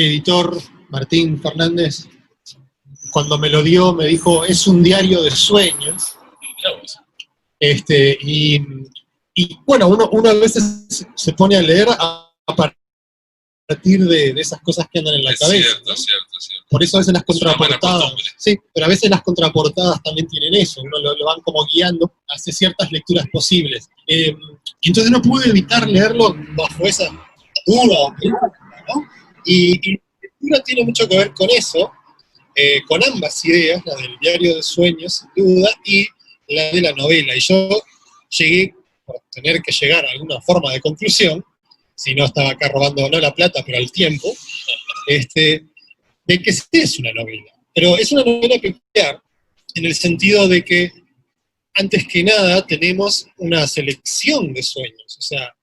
editor, Martín Fernández, cuando me lo dio, me dijo, es un diario de sueños. Y bueno, uno a veces se pone a leer a partir de esas cosas que andan en la cabeza. Cierto, ¿no? cierto. Por eso a veces las contraportadas, sí, pero a veces las contraportadas también tienen eso, uno lo van como guiando hacia ciertas lecturas posibles. Y entonces no pude evitar leerlo bajo esa duda, ¿no? Y la lectura tiene mucho que ver con eso, con ambas ideas, la del diario de sueños, sin duda, y la de la novela. Y yo llegué, por tener que llegar a alguna forma de conclusión, si no estaba acá robando no la plata, pero al tiempo, de que sí es una novela. Pero es una novela peculiar, en el sentido de que, antes que nada, tenemos una selección de sueños. O sea,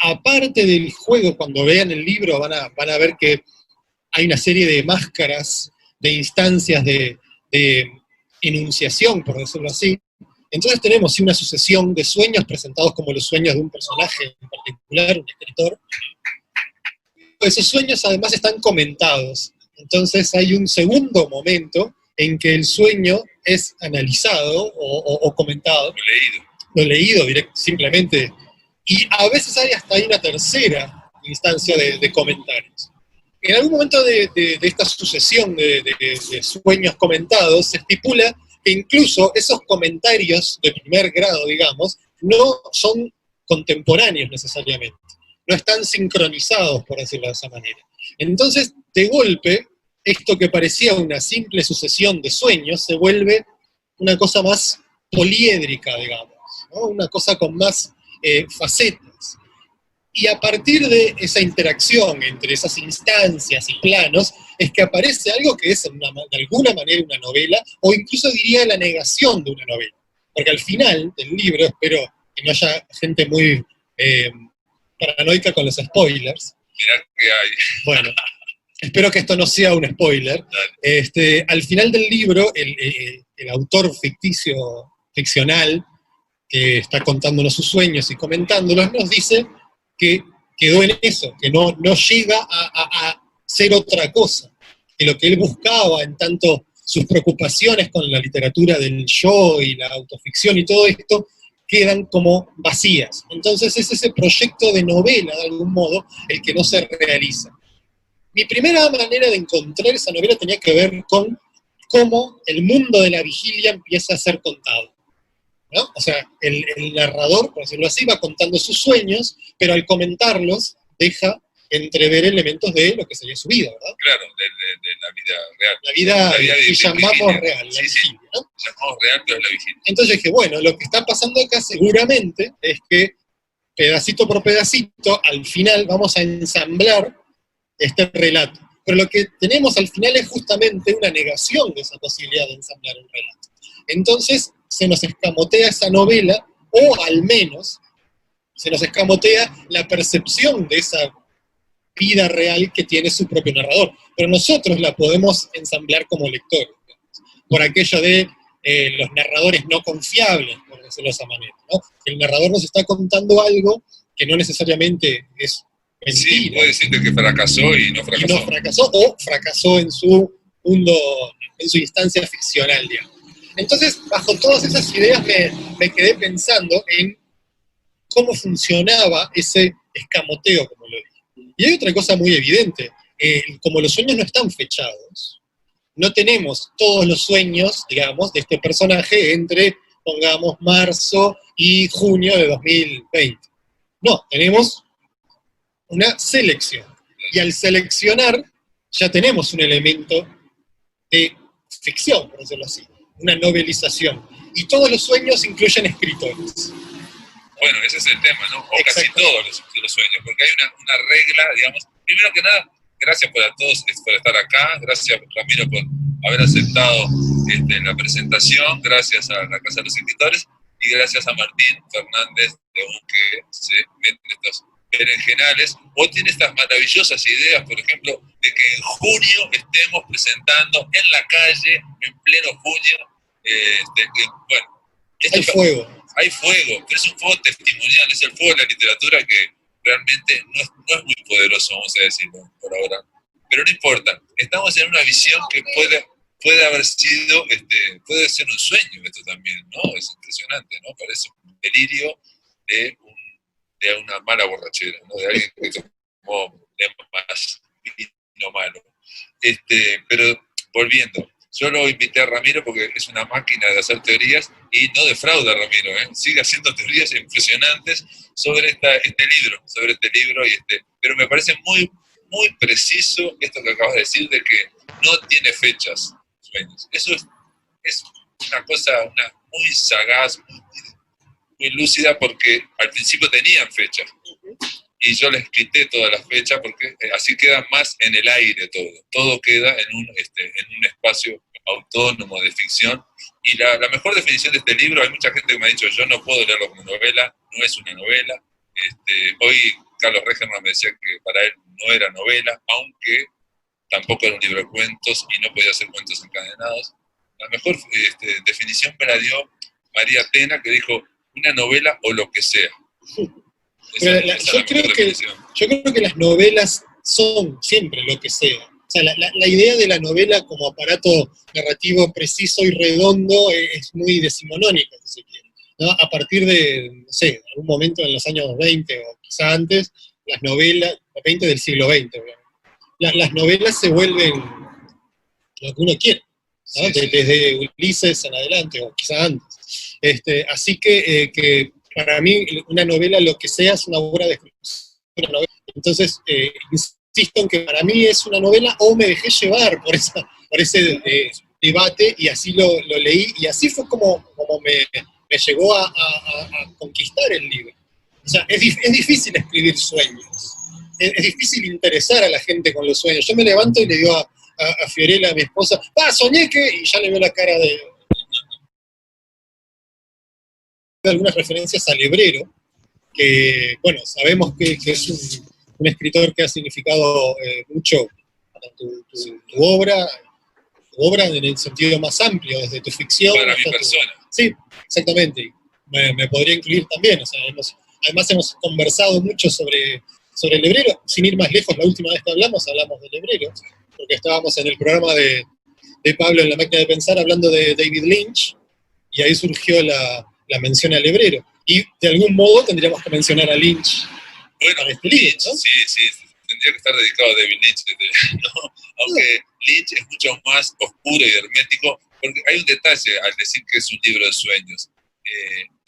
aparte del juego, cuando vean el libro van a ver que hay una serie de máscaras, de instancias de enunciación, por decirlo así. Entonces tenemos una sucesión de sueños presentados como los sueños de un personaje en particular, un escritor. Esos sueños además están comentados. Entonces hay un segundo momento en que el sueño es analizado o comentado. Lo leído simplemente. Y a veces hay hasta una tercera instancia de comentarios. En algún momento de esta sucesión de sueños comentados se estipula que incluso esos comentarios de primer grado, digamos, no son contemporáneos necesariamente, no están sincronizados, por decirlo de esa manera. Entonces, de golpe, esto que parecía una simple sucesión de sueños se vuelve una cosa más poliédrica, digamos, ¿no? Una cosa con más facetas. Y a partir de esa interacción entre esas instancias y planos, es que aparece algo que es de alguna manera una novela, o incluso diría la negación de una novela. Porque al final del libro, espero que no haya gente muy paranoica con los spoilers. Mirá que hay. Bueno, espero que esto no sea un spoiler. Al final del libro, el autor ficcional, que está contándonos sus sueños y comentándolos, nos dice que quedó en eso, que no llega a ser otra cosa, que lo que él buscaba, en tanto sus preocupaciones con la literatura del yo y la autoficción y todo esto, quedan como vacías. Entonces es ese proyecto de novela, de algún modo, el que no se realiza. Mi primera manera de encontrar esa novela tenía que ver con cómo el mundo de la vigilia empieza a ser contado, ¿no? O sea, el narrador, por decirlo así, va contando sus sueños, pero al comentarlos deja entrever elementos de lo que sería su vida, ¿verdad? Claro, de la vida real. La vida que llamamos real, la vigilia, ¿no? Llamamos real, pero es la vigilia. Entonces dije, bueno, lo que está pasando acá seguramente es que pedacito por pedacito, al final vamos a ensamblar este relato. Pero lo que tenemos al final es justamente una negación de esa posibilidad de ensamblar un relato. Entonces se nos escamotea esa novela, o al menos se nos escamotea la percepción de esa vida real que tiene su propio narrador. Pero nosotros la podemos ensamblar como lectores, por aquello de los narradores no confiables, por decirlo de esa manera, ¿no? El narrador nos está contando algo que no necesariamente es mentira. Sí, puede decirte que fracasó y no fracasó. Y no fracasó, o fracasó en su mundo, en su instancia ficcional, digamos. Entonces, bajo todas esas ideas me quedé pensando en cómo funcionaba ese escamoteo, como lo dije. Y hay otra cosa muy evidente. Como los sueños no están fechados, no tenemos todos los sueños, digamos, de este personaje entre, pongamos, marzo y junio de 2020. No, tenemos una selección. Y al seleccionar, ya tenemos un elemento de ficción, por decirlo así, una novelización. Y todos los sueños incluyen escritores. Bueno, ese es el tema, ¿no? O casi todos los sueños, porque hay una regla, digamos. Primero que nada, gracias a todos por estar acá, gracias Ramiro por haber aceptado la presentación, gracias a la Casa de los Escritores, y gracias a Martín Fernández que se mete en estos berenjenales, o tiene estas maravillosas ideas, por ejemplo, de que en junio estemos presentando en la calle, en pleno junio, bueno, hay fuego. Hay fuego, pero es un fuego testimonial, es el fuego de la literatura que realmente no es muy poderoso, vamos a decirlo por ahora, pero no importa, estamos en una visión que puede haber sido, puede ser un sueño esto también, ¿no? Es impresionante, ¿no? Parece un delirio de una mala borrachera, ¿no? De alguien que tomó más vino malo. Pero volviendo, yo lo invité a Ramiro porque es una máquina de hacer teorías y no defrauda a Ramiro, sigue haciendo teorías impresionantes sobre este libro, pero me parece muy, muy preciso esto que acabas de decir de que no tiene fechas, sueños. Eso es una cosa muy sagaz, muy lúcida, porque al principio tenían fechas. Y yo les quité todas las fechas porque así queda más en el aire todo queda en un espacio autónomo de ficción. Y la mejor definición de este libro, hay mucha gente que me ha dicho, yo no puedo leerlo como novela, no es una novela. Hoy Carlos Regerman me decía que para él no era novela, aunque tampoco era un libro de cuentos y no podía ser cuentos encadenados. La mejor definición me la dio María Tena, que dijo, una novela o lo que sea. Yo creo que las novelas son siempre lo que sea. O sea, la idea de la novela como aparato narrativo preciso y redondo es muy decimonónica, si se quiere, ¿no? A partir de, no sé, algún momento en los años 20 o quizá antes, las novelas, 20 del siglo XX, las novelas se vuelven lo que uno quiere, ¿no? Desde Ulises en adelante, o quizá antes. Así que para mí una novela, lo que sea, es una obra de una novela. Entonces, insisto en que para mí es una novela, o me dejé llevar por ese debate, y así lo leí, y así fue como me llegó a conquistar el libro. O sea, es difícil escribir sueños, es difícil interesar a la gente con los sueños. Yo me levanto y le digo a Fiorella, a mi esposa, soñé que, y ya le veo la cara de algunas referencias a Lebrero, que, bueno, sabemos que es un escritor que ha significado mucho para tu obra en el sentido más amplio, desde tu ficción. Para mi persona. Sí, exactamente. Me podría incluir también. O sea, además hemos conversado mucho sobre Lebrero. Sin ir más lejos, la última vez que hablamos de Lebrero, porque estábamos en el programa de Pablo en La Máquina de Pensar hablando de David Lynch, y ahí surgió la mención a Lebrero. Y de algún modo tendríamos que mencionar a Lynch. Bueno, este libro, ¿no? Sí, tendría que estar dedicado a David Lynch, ¿no? Aunque Lynch es mucho más oscuro y hermético, porque hay un detalle al decir que es un libro de sueños.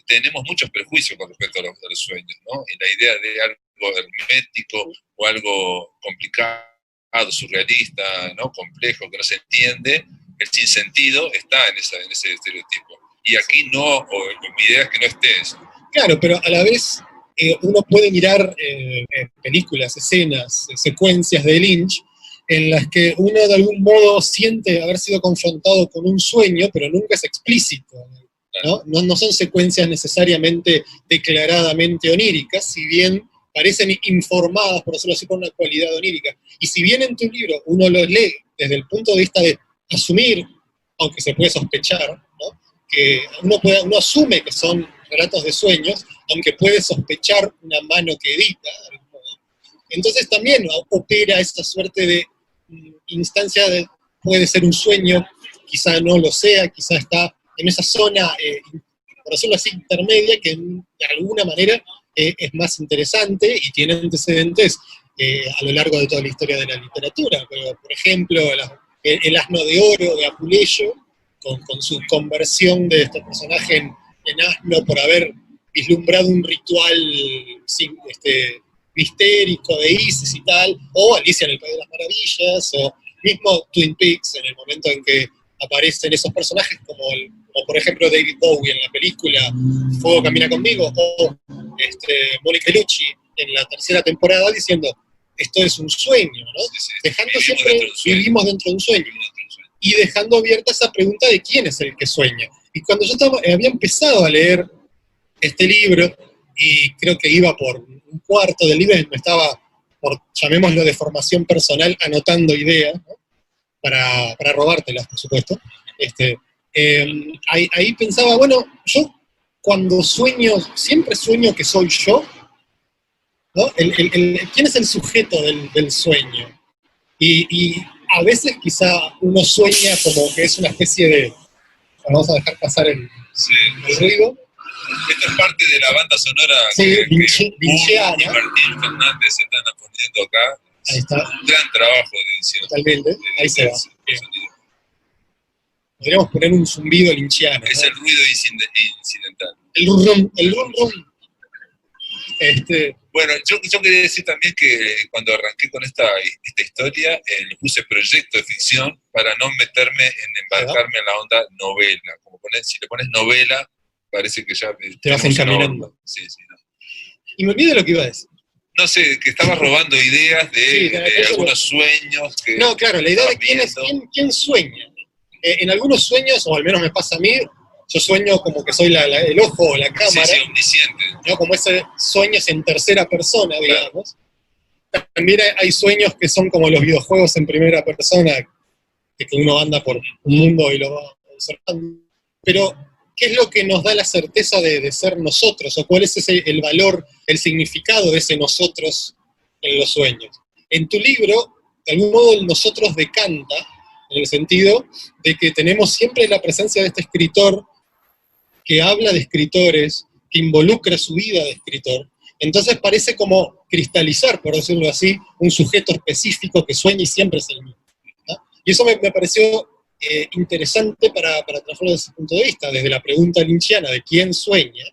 Tenemos muchos prejuicios con respecto a los sueños, ¿no? Y la idea de algo hermético o algo complicado, surrealista, ¿no? Complejo, que no se entiende, el sinsentido está en ese estereotipo. Y aquí no, mi idea es que no esté eso. Claro, pero a la vez uno puede mirar películas, escenas, secuencias de Lynch, en las que uno de algún modo siente haber sido confrontado con un sueño, pero nunca es explícito, ¿no? No son secuencias necesariamente declaradamente oníricas, si bien parecen informadas, por decirlo así, por una cualidad onírica. Y si bien en tu libro uno los lee desde el punto de vista de asumir, aunque se puede sospechar, ¿no? Que uno asume que son relatos de sueños, aunque puede sospechar una mano que edita, de algún modo. Entonces también opera esa suerte de instancia puede ser un sueño, quizá no lo sea, quizá está en esa zona, por decirlo así, intermedia, que de alguna manera es más interesante y tiene antecedentes a lo largo de toda la historia de la literatura. Pero, por ejemplo, el Asno de Oro de Apuleyo, con su conversión de este personaje en asno por haber vislumbrado un ritual mistérico de Isis y tal, o Alicia en el País de las Maravillas, o mismo Twin Peaks, en el momento en que aparecen esos personajes como por ejemplo David Bowie en la película Fuego camina conmigo, o Mónica Bellucci en la tercera temporada diciendo, esto es un sueño, ¿no? Sí, dejando siempre, vivimos dentro de un sueño. Y dejando abierta esa pregunta de quién es el que sueña. Y cuando yo había empezado a leer este libro, y creo que iba por un cuarto del libro, me estaba, llamémoslo de formación personal, anotando ideas, ¿no? para robártelas, por supuesto. Ahí pensaba, bueno, yo cuando sueño, siempre sueño que soy yo, ¿no? ¿Quién es el sujeto del sueño? Y a veces quizá uno sueña como que es una especie de... Vamos a dejar pasar el ruido. Esto es parte de la banda sonora sí, que Vinceana. y Martín Fernández se están poniendo acá. Ahí está. Un gran trabajo de edición. Totalmente, ahí se va. Podríamos poner un zumbido linchiano. Es, ¿no? El ruido incidental. El rum. Bueno, yo quería decir también que cuando arranqué con esta historia, le puse proyecto de ficción para no meterme en embarcarme en la onda novela. Como si le pones novela, parece que ya... Te vas encaminando. Sí, no. Y me olvidé lo que iba a decir. No sé, que estabas robando ideas de algunos sueños. No, claro, la idea de quién sueña. En algunos sueños, o al menos me pasa a mí, yo sueño como que soy el ojo o la cámara. Sí, omnisciente. ¿No? Como ese sueños en tercera persona, digamos. Claro. También hay sueños que son como los videojuegos en primera persona, que uno anda por un mundo y lo va observando. Pero, ¿qué es lo que nos da la certeza de ser nosotros? ¿O cuál es el valor, el significado de ese nosotros en los sueños? En tu libro, de algún modo, el nosotros decanta, en el sentido de que tenemos siempre la presencia de este escritor que habla de escritores, que involucra su vida de escritor. Entonces parece como cristalizar, por decirlo así, un sujeto específico que sueña y siempre es el mismo, ¿no? Y eso me pareció interesante para transformar desde ese punto de vista, desde la pregunta linchiana de quién sueña,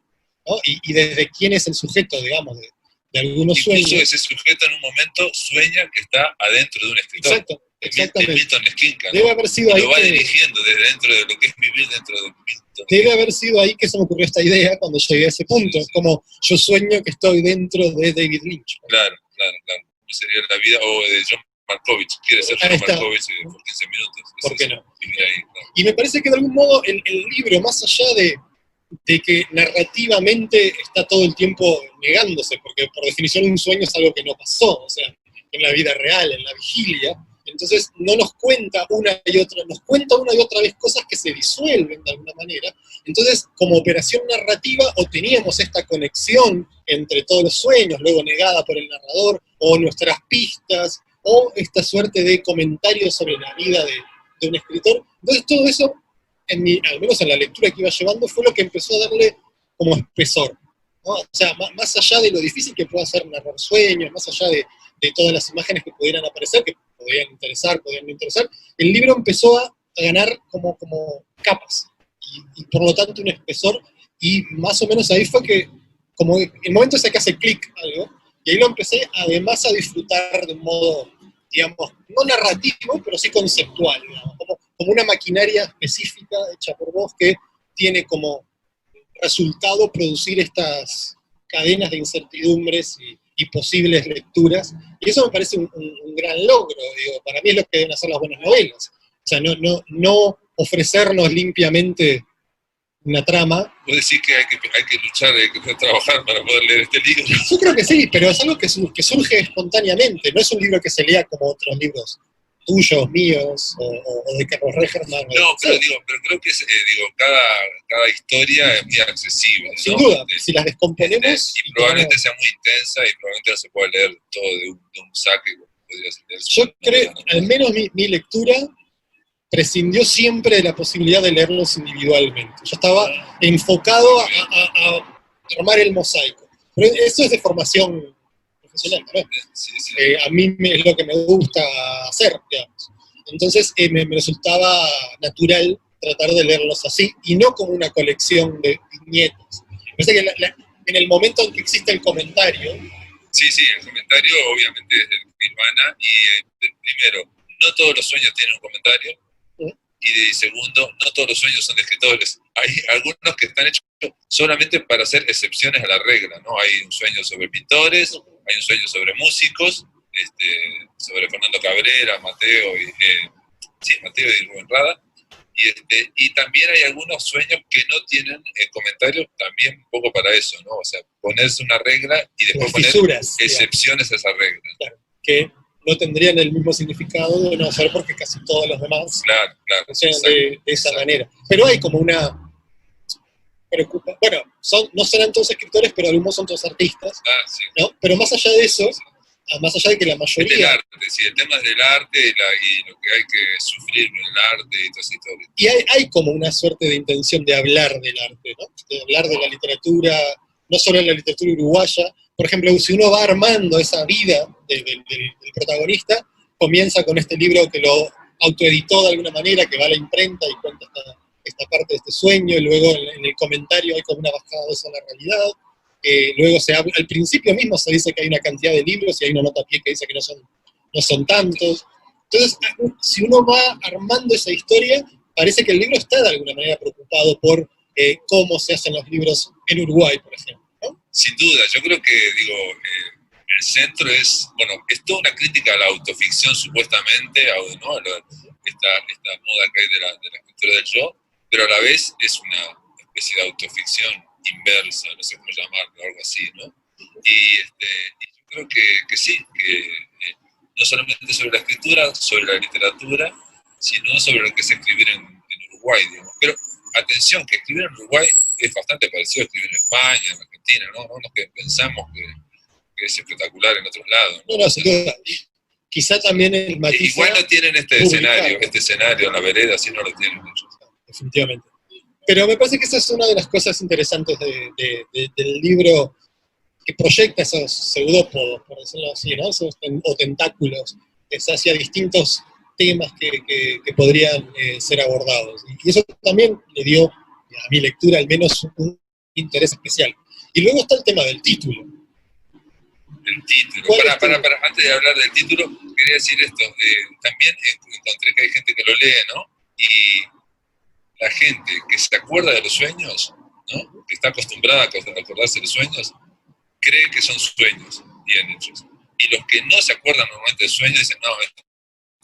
¿no? y desde quién es el sujeto, digamos, de algunos sueños. Incluso ese sujeto en un momento sueña que está adentro de un escritor. Exacto. Exactamente. Milton Skinca, ¿no? Debe haber sido ahí lo va dirigiendo desde dentro de lo que es vivir dentro de Milton. Debe haber sido ahí que se me ocurrió esta idea cuando llegué a ese punto. Sí. Como yo sueño que estoy dentro de David Lynch. Claro. No sería la vida, o de John Malkovich. Quiere ser John Malkovich por 15 minutos. ¿Por qué no? Ahí, claro. Y me parece que de algún modo el libro, más allá de que narrativamente está todo el tiempo negándose, porque por definición un sueño es algo que no pasó, o sea, en la vida real, en la vigilia. Entonces no nos cuenta una y otra vez cosas que se disuelven de alguna manera. Entonces, como operación narrativa, o teníamos esta conexión entre todos los sueños, luego negada por el narrador, o nuestras pistas, o esta suerte de comentarios sobre la vida de un escritor. Entonces todo eso, al menos en la lectura que iba llevando, fue lo que empezó a darle como espesor, ¿no? O sea, más allá de lo difícil que pueda ser narrar sueños, más allá de todas las imágenes que pudieran aparecer, que podían interesar, podían no interesar, el libro empezó a ganar como capas, y por lo tanto un espesor, y más o menos ahí fue que, como el momento ese que hace clic algo, y ahí lo empecé además a disfrutar de un modo, digamos, no narrativo, pero sí conceptual, digamos, como una maquinaria específica hecha por vos que tiene como resultado producir estas cadenas de incertidumbres y posibles lecturas, y eso me parece un gran logro, digo, para mí es lo que deben hacer las buenas novelas, o sea, no ofrecernos limpiamente una trama. ¿Vos decís que hay que luchar, hay que trabajar para poder leer este libro? Yo creo que sí, pero es algo que surge espontáneamente, no es un libro que se lea como otros libros tuyos, míos, o de Carlos Regerman. No, pero creo que cada historia es muy accesible, ¿no? Sin duda, si las descomponemos... Y probablemente sea muy intensa, y probablemente no se pueda leer todo de un saque. Yo creo, al menos mi lectura prescindió siempre de la posibilidad de leerlos individualmente. Yo estaba enfocado a armar el mosaico. Pero eso es de formación profesional, ¿no? Sí. A mí es lo que me gusta hacer, digamos. Entonces me resultaba natural tratar de leerlos así, y no como una colección de viñetas. Me parece que en el momento en que existe el comentario... Sí, el comentario obviamente es el que ilmana, y primero, no todos los sueños tienen un comentario, y segundo, no todos los sueños son de escritores. Hay algunos que están hechos solamente para hacer excepciones a la regla, ¿no? Hay un sueño sobre pintores, hay un sueño sobre músicos, sobre Fernando Cabrera, Mateo y Rubén Rada, y también hay algunos sueños que no tienen comentarios, también un poco para eso, ¿no? O sea, ponerse una regla y después poner excepciones a esa regla. Claro, que no tendrían el mismo significado de no ser porque casi todos los demás funcionan de esa manera. Pero hay como una preocupación. Bueno, no serán todos escritores, pero algunos son todos artistas, ¿no? Pero más allá de eso, más allá de que la Es del mayoría... arte, sí, el tema es del arte y lo que hay que sufrir con el arte y todas esas historias. Y hay como una suerte de intención de hablar del arte, ¿no? De hablar de la literatura, no solo en la literatura uruguaya. Por ejemplo, si uno va armando esa vida del protagonista, comienza con este libro que lo autoeditó de alguna manera, que va a la imprenta y cuenta esta parte de este sueño, y luego en el comentario hay como una bajada de eso a la realidad. Luego se habla, al principio mismo se dice que hay una cantidad de libros y hay una nota a pie que dice que no son tantos. Entonces, si uno va armando esa historia, parece que el libro está de alguna manera preocupado por cómo se hacen los libros en Uruguay, por ejemplo, ¿no? Sin duda, yo creo que, el centro es toda una crítica a la autoficción supuestamente, ¿no? Esta moda que hay de la escritura del yo, pero a la vez es una especie de autoficción inversa, no sé cómo llamarlo, algo así, ¿no? Y yo creo que sí, que no solamente sobre la escritura, sobre la literatura, sino sobre lo que es escribir en Uruguay, digamos. Pero atención, que escribir en Uruguay es bastante parecido a escribir en España, en Argentina, ¿no? No que pensamos que es espectacular en otros lados, ¿no? No, sin duda. Quizá también el matiz... Igual no tienen este escenario en la vereda, así no lo tienen ellos. Definitivamente. Pero me parece que esa es una de las cosas interesantes del libro, que proyecta esos pseudópodos, por decirlo así, ¿no? O tentáculos, hacia distintos temas que podrían ser abordados. Y eso también le dio a mi lectura al menos un interés especial. Y luego está el tema del título. El título. Para, antes de hablar del título, quería decir esto. También encontré que hay gente que lo lee, ¿no? Y la gente que se acuerda de los sueños, ¿no? Que está acostumbrada a acordarse de los sueños, cree que son sueños bien hechos. Y los que no se acuerdan normalmente de sueños dicen, no, esto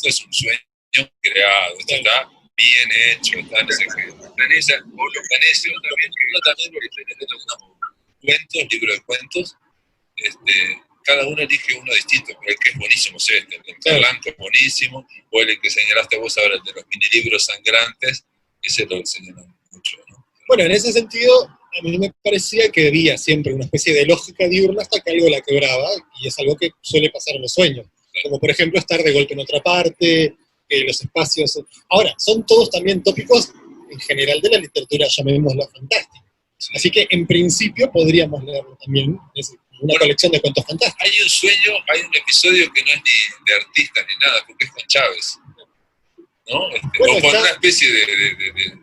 es un sueño creado, esto está bien hecho, está no sé qué. Planecia, o lo planecia, uno también lo cuentos, libros de cuentos, cada uno elige uno distinto, pero el que es buenísimo es el blanco es buenísimo, o el que señalaste vos ahora, el de los mini libros sangrantes, ese lo señalan mucho, ¿no? Bueno, en ese sentido, a mí me parecía que había siempre una especie de lógica diurna hasta que algo la quebraba, y es algo que suele pasar en los sueños. Como por ejemplo estar de golpe en otra parte, los espacios... Ahora, son todos también tópicos en general de la literatura, llamémosla fantástica. Sí. Así que en principio podríamos leerlo también, es una colección de cuentos fantásticos. Hay un sueño, hay un episodio que no es ni de artista ni nada, porque es con Chávez, ¿no? O con una especie de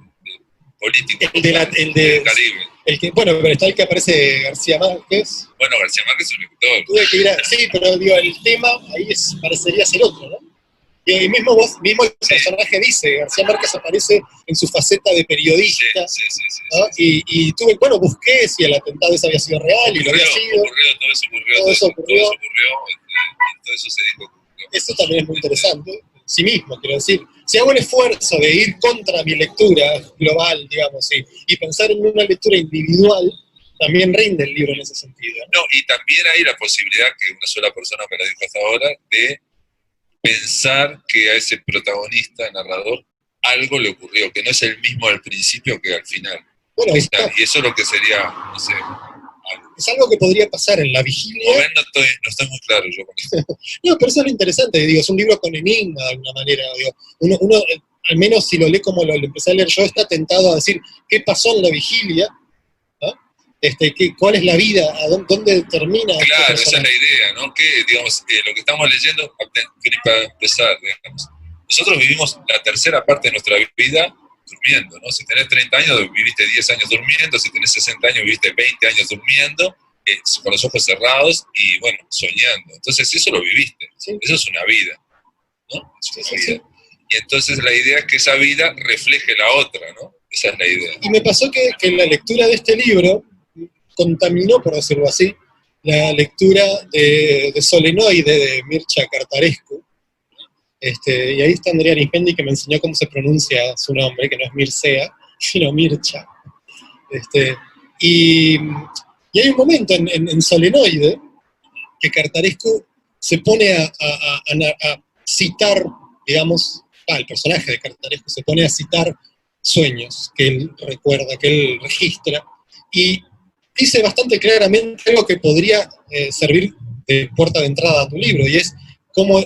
político el del Caribe. Bueno, pero está el que aparece García Márquez. Bueno, García Márquez es un escritor. Tuve que ir sí, pero digo, el tema ahí parecería ser otro, ¿no? Y mismo el personaje dice, García Márquez aparece en su faceta de periodista, ¿no? Y busqué si el atentado ese había sido real, y lo había sido. Todo eso ocurrió, todo eso se dijo. Eso también es muy interesante, sí mismo, quiero decir. Si hago el esfuerzo de ir contra mi lectura global, digamos, y pensar en una lectura individual, también rinde el libro en ese sentido, ¿no? No, y también hay la posibilidad, que una sola persona me la dijo hasta ahora, de pensar que a ese protagonista, narrador, algo le ocurrió, que no es el mismo al principio que al final. Bueno, y eso es lo que sería, no sé... Es algo que podría pasar en La Vigilia. No estoy muy claro yo con esto. No, pero eso es lo interesante, digo, es un libro con enigma de alguna manera. Digo, uno, al menos si lo lee como lo empecé a leer yo, está tentado a decir qué pasó en La Vigilia, ¿no? ¿Cuál es la vida? ¿Dónde termina? Claro, esa es la idea, ¿no? Que, digamos, lo que estamos leyendo, para empezar, digamos, nosotros vivimos la tercera parte de nuestra vida durmiendo, ¿no? Si tenés 30 años, viviste 10 años durmiendo, si tenés 60 años, viviste 20 años durmiendo, con los ojos cerrados y, bueno, soñando. Entonces, eso lo viviste. Sí. Eso es una vida, ¿no? Es una vida. Sí. Y entonces la idea es que esa vida refleje la otra, ¿no? Esa es la idea. Y me pasó que la lectura de este libro contaminó, por decirlo así, la lectura de Solenoide de Mircea Cartarescu. Y ahí está Andrea Arismendi, que me enseñó cómo se pronuncia su nombre, que no es Mircea, sino Mircea. Y hay un momento en Solenoide que Cartarescu se pone a citar, digamos, el personaje de Cartarescu se pone a citar sueños que él recuerda, que él registra, y dice bastante claramente algo que podría servir de puerta de entrada a tu libro, y es cómo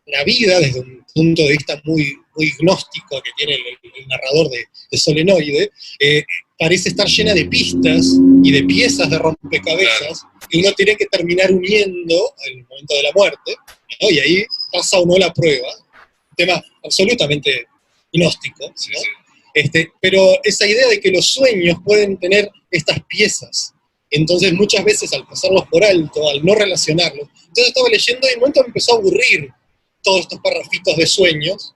la vida, desde un punto de vista muy, muy gnóstico que tiene el narrador de Solenoide, parece estar llena de pistas y de piezas de rompecabezas que uno tiene que terminar uniendo en el momento de la muerte, ¿no? Y ahí pasa o no la prueba. Un tema absolutamente gnóstico, ¿no? Sí, sí. Pero esa idea de que los sueños pueden tener estas piezas, entonces muchas veces al pasarlos por alto, al no relacionarlos, entonces estaba leyendo y en un momento me empezó a aburrir todos estos parrafitos de sueños,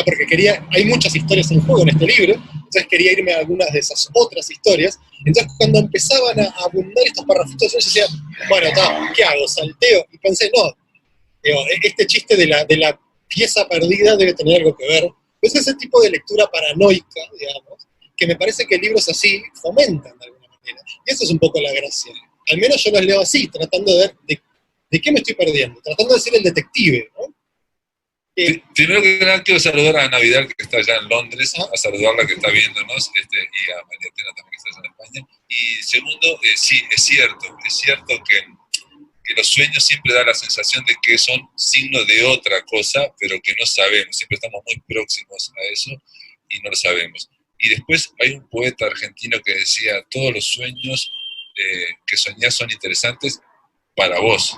porque hay muchas historias en juego en este libro, entonces quería irme a algunas de esas otras historias. Entonces cuando empezaban a abundar estos parrafitos de sueños, decía, bueno, ¿qué hago? ¿Salteo? Y pensé, no, este chiste de la pieza perdida debe tener algo que ver. Es ese tipo de lectura paranoica, digamos, que me parece que libros así fomentan de alguna manera. Y eso es un poco la gracia. Al menos yo los leo así, tratando de ver de qué me estoy perdiendo, tratando de ser el detective, ¿no? Primero que nada quiero saludar a Ana Vidal, que está allá en Londres, a saludarla que está viéndonos, y a María Tena también que está allá en España. Y segundo, sí, es cierto que los sueños siempre dan la sensación de que son signos de otra cosa, pero que no sabemos, siempre estamos muy próximos a eso y no lo sabemos. Y después hay un poeta argentino que decía, todos los sueños que soñás son interesantes para vos.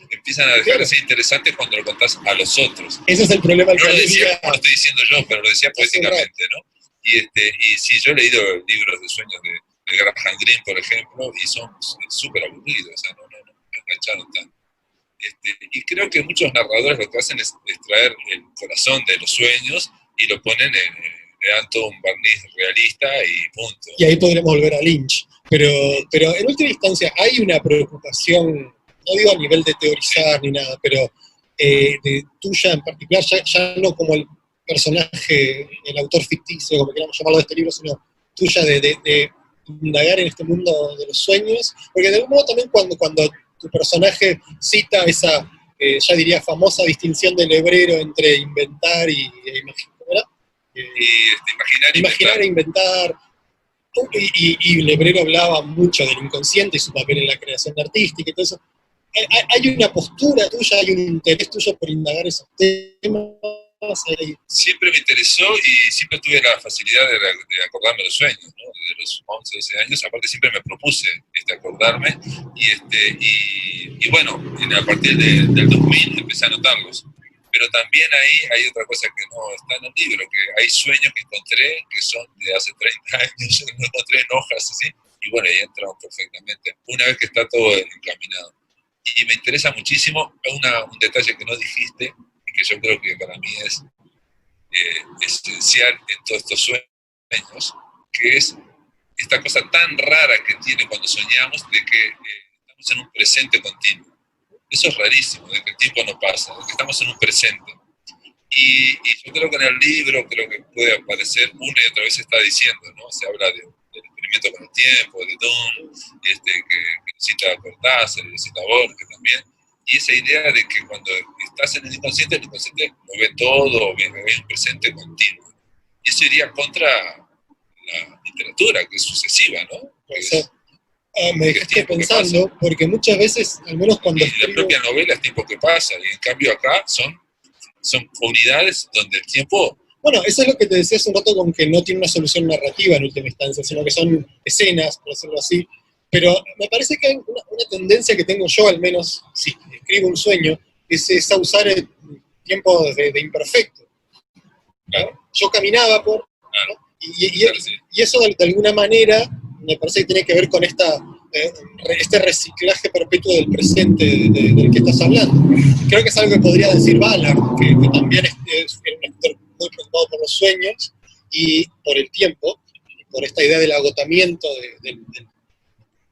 Empiezan a dejar de ser interesantes cuando lo contás a los otros. Ese es el problema. No lo decía, no lo estoy diciendo yo, pero lo decía poéticamente, ¿no? Y sí, yo he leído libros de sueños de Graham Greene, por ejemplo, y son súper aburridos, o sea, no me engancharon tanto. Y creo que muchos narradores lo que hacen es extraer el corazón de los sueños y lo ponen le dan todo un barniz realista y punto. Y ahí podremos volver a Lynch. Pero en última instancia hay una preocupación, no digo a nivel de teorizar ni nada, pero de tuya en particular, ya no como el personaje, el autor ficticio, como queramos llamarlo de este libro, sino tuya de indagar en este mundo de los sueños, porque de algún modo también cuando tu personaje cita esa, ya diría, famosa distinción del hebrero entre inventar y imaginar, imaginar e inventar. Y Lebrero hablaba mucho del inconsciente y su papel en la creación artística y todo eso. ¿Hay una postura tuya, hay un interés tuyo por indagar esos temas? Siempre me interesó y siempre tuve la facilidad de acordarme los sueños, ¿no? Desde los 11, 12 años, aparte siempre me propuse acordarme y bueno, a partir del 2000 empecé a anotarlos. Pero también ahí hay otra cosa que no está en el libro, que hay sueños que encontré que son de hace 30 años, los encontré en hojas así, y bueno, ahí entramos perfectamente, una vez que está todo encaminado. Y me interesa muchísimo un detalle que no dijiste, y que yo creo que para mí es esencial en todos estos sueños, que es esta cosa tan rara que tiene cuando soñamos de que estamos en un presente continuo. Eso es rarísimo, de que el tiempo no pasa, de que estamos en un presente. Y yo creo que en el libro, creo que puede aparecer una y otra vez se está diciendo, ¿no? Se habla del experimento con el tiempo, de Dune, que cita Cortázar, y cita Borges también. Y esa idea de que cuando estás en el inconsciente lo ve todo, ve un presente continuo. Y eso iría contra la literatura, que es sucesiva, ¿no? Me dejaste pensando, porque muchas veces, al menos cuando escribo... La propia novela es tiempo que pasa, y en cambio acá son unidades donde el tiempo... Bueno, eso es lo que te decía hace un rato, con que no tiene una solución narrativa en última instancia, sino que son escenas, por decirlo así. Pero me parece que hay una tendencia que tengo yo, al menos, si escribo un sueño, es a usar el tiempo de imperfecto. Claro. Yo caminaba por... Claro. Y eso de alguna manera me parece que tiene que ver con este reciclaje perpetuo del presente del que estás hablando. Creo que es algo que podría decir Ballard, que también es un actor muy preocupado por los sueños y por el tiempo, y por esta idea del agotamiento del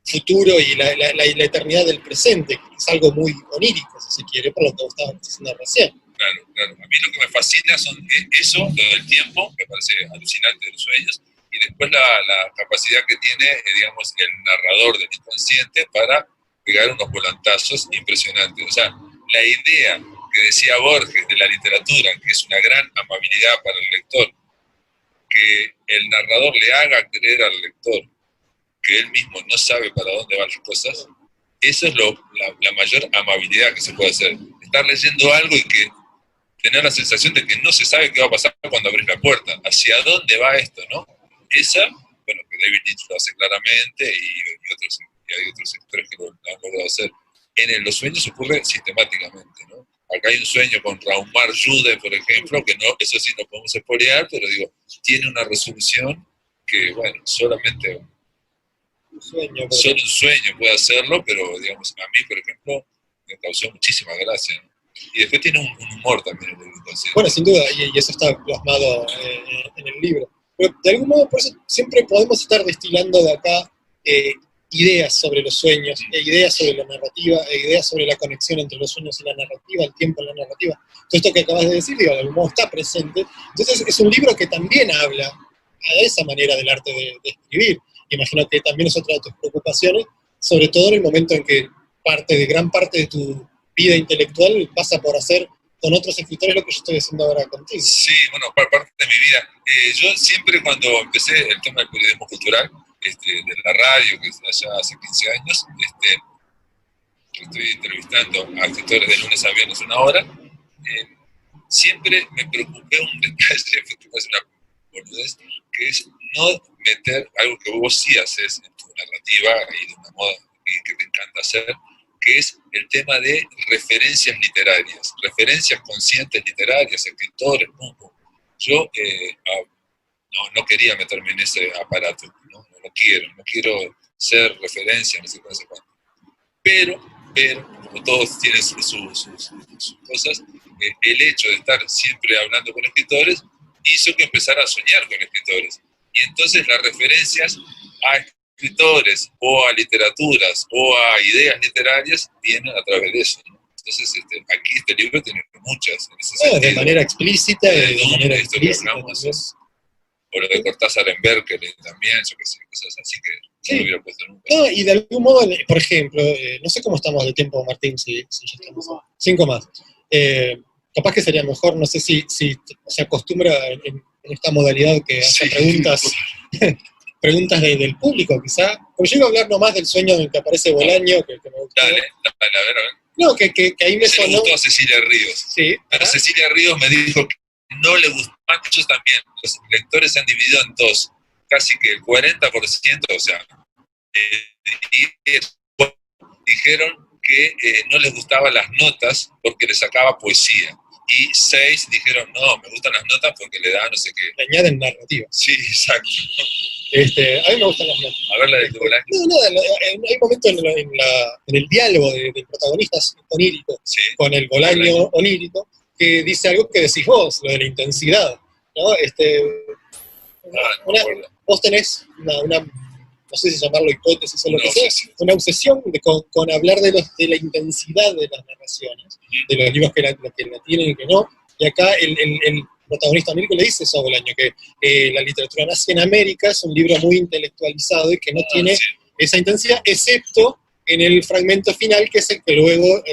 futuro y la eternidad del presente, que es algo muy onírico, si se quiere, por lo que vos estabas diciendo recién. Claro. A mí lo que me fascina son eso, lo del tiempo, me parece alucinante de los sueños, y después la capacidad que tiene, digamos, el narrador del inconsciente para pegar unos volantazos impresionantes. O sea, la idea que decía Borges de la literatura, que es una gran amabilidad para el lector, que el narrador le haga creer al lector que él mismo no sabe para dónde van las cosas, eso es la mayor amabilidad que se puede hacer. Estar leyendo algo y que tener la sensación de que no se sabe qué va a pasar cuando abrís la puerta. ¿Hacia dónde va esto, no? Esa, bueno, que David Lynch lo hace claramente y hay otros sectores que lo han logrado hacer. En los sueños ocurre sistemáticamente, ¿no? Acá hay un sueño con Raumar Jude, por ejemplo, que no, eso sí no podemos spoilear, pero digo, tiene una resolución que, bueno, solamente solo un sueño puede hacerlo, pero digamos, a mí, por ejemplo, me causó muchísima gracia, ¿no? Y después tiene un humor también. Bueno, sin duda, y eso está plasmado en el libro. Pero de algún modo, por eso siempre podemos estar destilando de acá ideas sobre los sueños, ideas sobre la narrativa, ideas sobre la conexión entre los sueños y la narrativa, el tiempo en la narrativa. Todo esto que acabas de decir, digo, de algún modo está presente. Entonces es un libro que también habla de esa manera del arte de escribir. Imagino que también es otra de tus preocupaciones, sobre todo en el momento en que gran parte de tu vida intelectual pasa por hacer con otros escritores lo que yo estoy haciendo ahora contigo. Sí, bueno, parte de mi vida. Yo siempre cuando empecé el tema del periodismo cultural, de la radio, que es allá hace 15 años, estoy entrevistando a escritores de lunes a viernes 1 hora, siempre me preocupé un detalle, que es una boludez, que es no meter algo que vos sí haces en tu narrativa y de una moda que te encanta hacer, que es el tema de referencias literarias, referencias conscientes literarias, escritores, Yo no quería meterme en ese aparato, no quiero ser referencia, no sé cuánto. Pero, como todos tienen sus cosas, el hecho de estar siempre hablando con escritores hizo que empezara a soñar con escritores. Y entonces las referencias a escritores o a literaturas o a ideas literarias vienen a través de eso, ¿no? Entonces aquí este libro tiene muchas en ese sentido. De manera explícita, de manera esto que explícita hablamos, o lo de Cortázar en Berkeley también, yo qué sé, cosas así que sí. No lo hubiera puesto nunca. No, y de algún modo, por ejemplo, no sé cómo estamos de tiempo, Martín, si ya estamos 5 más. Capaz que sería mejor, no sé si se acostumbra en esta modalidad que hace preguntas del público, quizá. Porque yo iba a hablar nomás del sueño en el que aparece Bolaño, que me gustó. Dale, a ver. No, que ahí me sonó. Le gustó a Cecilia Ríos. Sí. Pero Cecilia Ríos me dijo que no le gustó. Muchos también. Los lectores se han dividido en dos. Casi que el 40%, o sea, dijeron que no les gustaban las notas porque les sacaba poesía. Y 6 dijeron, no, me gustan las notas porque le da no sé qué. Le añaden narrativa. Sí, exacto. A mí me gustan las notas. A ver la de Bolaño. No, hay momentos en el diálogo del protagonista onírico, sí, con el Bolaño onírico, que dice algo que decís vos, lo de la intensidad, ¿no? Vos tenés una, no sé si llamarlo hipótesis o lo que sea, una obsesión con hablar de la intensidad de las narraciones, de los libros que la tienen y que no, y acá el protagonista onírico le dice eso a Bolaño, que la literatura nace en América, es un libro muy intelectualizado y que no tiene esa intensidad, excepto en el fragmento final, que es el que luego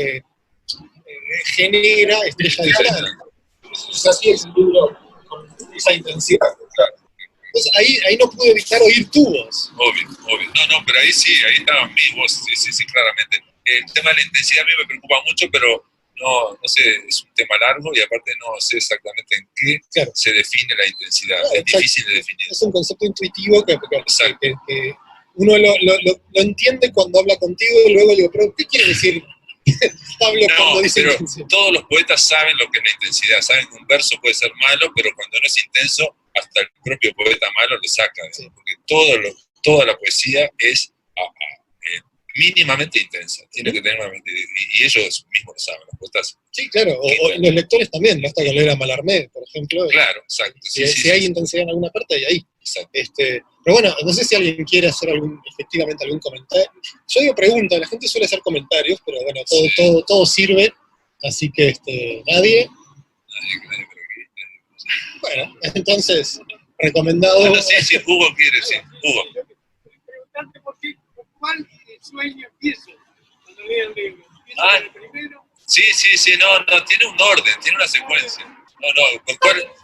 genera Estrella de Verano. Entonces así es el libro con esa intensidad. Claro. Entonces ahí no pude evitar oír tu voz. Obvio. No, pero ahí sí, ahí estaba mi voz, sí, claramente. El tema de la intensidad a mí me preocupa mucho, pero no sé, es un tema largo y aparte no sé exactamente en qué se define la intensidad. Es difícil de definir. Es un concepto intuitivo que uno lo entiende cuando habla contigo y luego digo, pero ¿qué quiere decir Pablo cuando dice pero intensidad? Todos los poetas saben lo que es la intensidad, saben que un verso puede ser malo, pero cuando no es intenso, hasta el propio poeta malo lo saca, porque toda la poesía es mínimamente intensa, tiene que tener una mente, y ellos mismos lo saben, los poetas. Sí, claro, o los lectores también, basta con leer a Mallarmé, por ejemplo. Claro, exacto. Si hay intensidad en alguna parte, ahí. Pero bueno, no sé si alguien quiere hacer efectivamente algún comentario. Yo digo pregunta, la gente suele hacer comentarios, pero bueno, todo sirve, así que nadie. Bueno, entonces, recomendado. Bueno, sí, Hugo quiere, sí, Hugo. Preguntarte por cuál sueño empieza cuando lean el libro. ¿Empieza con el primero? Sí, no, tiene un orden, tiene una secuencia. No,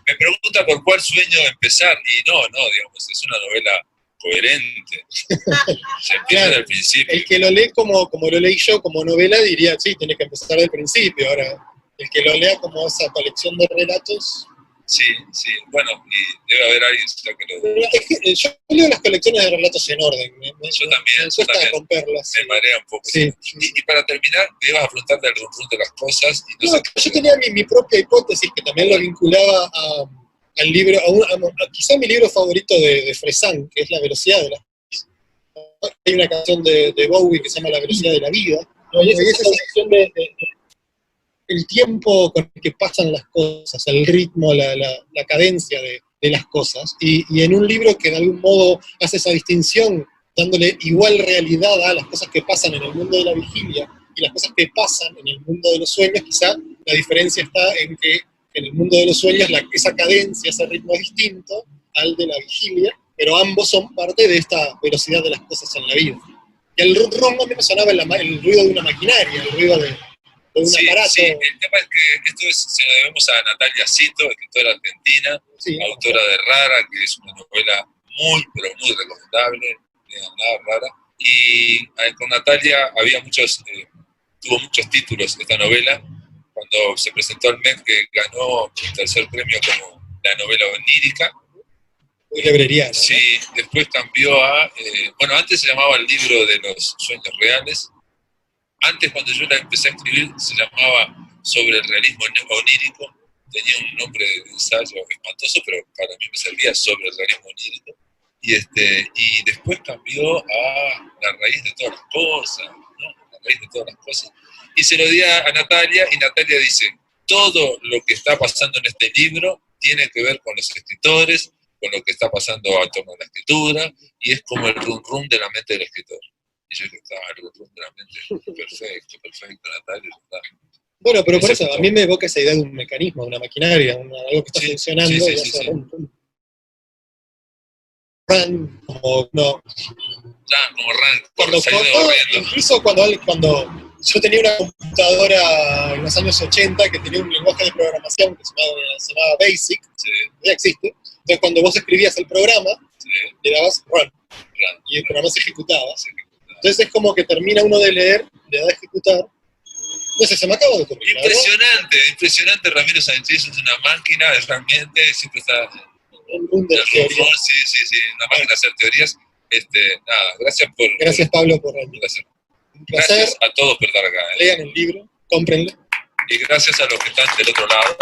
me pregunta por cuál sueño empezar, y no, digamos, es una novela coherente. Se empieza Claro, desde el principio. el que lo lee como lo leí yo, como novela, diría, sí, tenés que empezar del principio. Ahora, el que lo lea como esa colección de relatos... Sí, sí. Bueno, y debe haber alguien que lo... Es que, yo leo las colecciones de relatos en orden. Yo también, Me cuesta romperlas. me marea un poco. Sí. Y para terminar, te ibas a afrontar el run de las cosas. Y No, yo tenía mi propia hipótesis que también lo vinculaba al libro, quizá mi libro favorito de Fresán, que es La velocidad de las cosas. Hay una canción de Bowie que se llama La velocidad de la vida, y es esa sección de el tiempo con el que pasan las cosas, el ritmo, la cadencia de las cosas, y en un libro que de algún modo hace esa distinción, dándole igual realidad a las cosas que pasan en el mundo de la vigilia y las cosas que pasan en el mundo de los sueños. Quizá la diferencia está en que en el mundo de los sueños esa cadencia, ese ritmo es distinto al de la vigilia, pero ambos son parte de esta velocidad de las cosas en la vida. Y el rum a mí me sonaba el ruido de una maquinaria, el ruido de un aparato. Sí, el tema es que se lo debemos a Natalia Cito, escritora argentina, Sí, autora de Rara, que es una novela muy, pero muy recomendable, nada rara. Y con Natalia tuvo muchos títulos esta novela. Cuando se presentó al MET, que ganó el tercer premio como la novela onírica. muy libreriana, ¿no? Sí, después cambió bueno, antes se llamaba El libro de los sueños reales. Antes, cuando yo la empecé a escribir, se llamaba Sobre el realismo onírico. Tenía un nombre de ensayo espantoso, pero para mí me servía, Sobre el realismo onírico. Y después cambió a La raíz de todas las cosas, ¿no? La raíz de todas las cosas. Y se lo di a Natalia, y Natalia dice, todo lo que está pasando en este libro tiene que ver con los escritores, con lo que está pasando a torno a la escritura, y es como el rum de la mente del escritor. Y yo estaba el rum de la mente, perfecto, Natalia. Bueno, pero por eso, a mí me evoca esa idea de un mecanismo, de una maquinaria, algo que está funcionando y hace rum. Run, como no. Como Rand, incluso cuando yo tenía una computadora en los años 80 que tenía un lenguaje de programación que se llamaba Basic, ya existe. Entonces cuando vos escribías el programa, le dabas run, y el programa se ejecutaba. Entonces es como que termina uno de leer, le da a ejecutar. No sé, se me acaba de ocurrir. Impresionante, Ramiro Sánchez es una máquina, realmente, siempre está... Un mundo de teorías. Sí, una máquina de hacer teorías. Nada, gracias Pablo por el placer. Un placer. Gracias a todos por estar acá. Lean el libro, cómprenlo. Y gracias a los que están del otro lado.